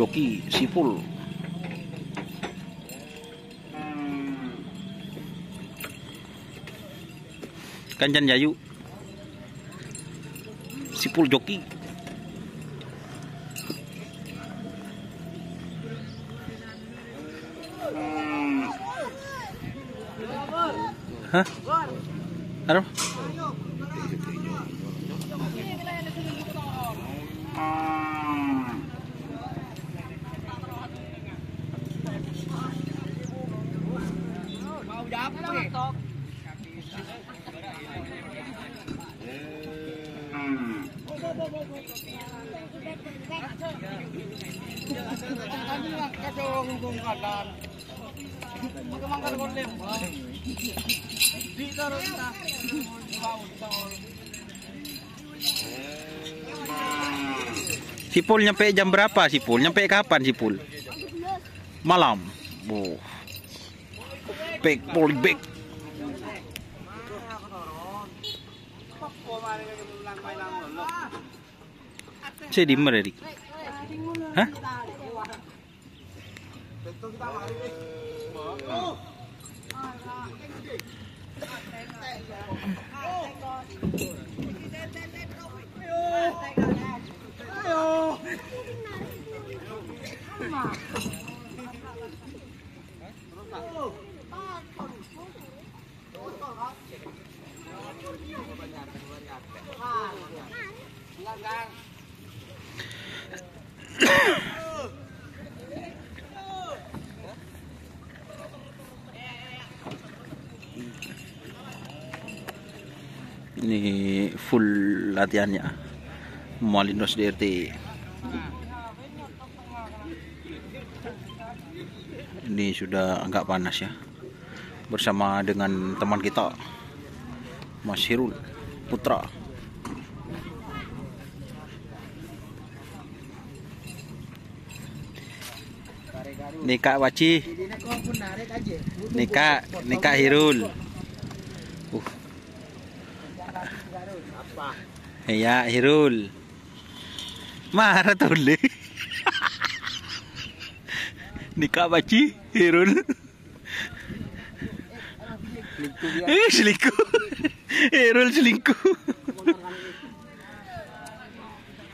joki Sipul. Kanjan Yayu Sipul joki. Hah? Aduh. Sipul nyampe jam berapa Sipul? Nyampe kapan Sipul? Malam. Oh. Back polybag. Saya di mana, Dik? Hah? Ini full latihannya Malinos DRT. Ini sudah agak panas ya, bersama dengan teman kita Mas Hirul Putra. Nika Waci, Nika Hirul. Ya Hirul. Marah tole. Nika Waci Hirul. Selingkuh. Hirul selingkuh.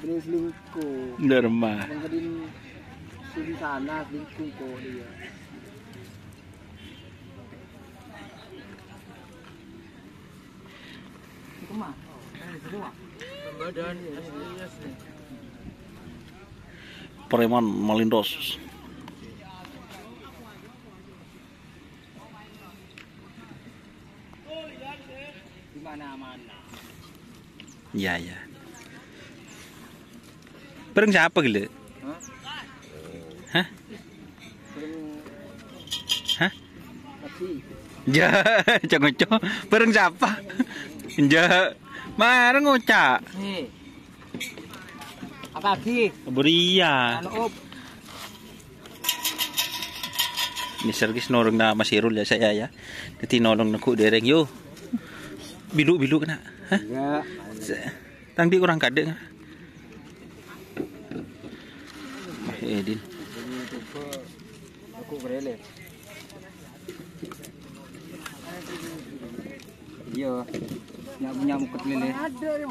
Selingkuh. Normal. Di sana selingkuh kok dia. Itu mah. Preman Malindos. Di mana-mana. Ya ya. Pereng siapa gila? Hah? Hah? Ja, cok-cok. Pereng siapa? Ja. Mareng ngocak. Nih. Apa lagi? Beria. Ini sergis nolong na Mas Hirul ya saya ya. Jadi nolong naku dereng yo. Bilu-bilu kena. Hah? Enggak. Tangdi kurang kadek. Edin. Aku berele. Iya. Nyamuk lele. Ada ya,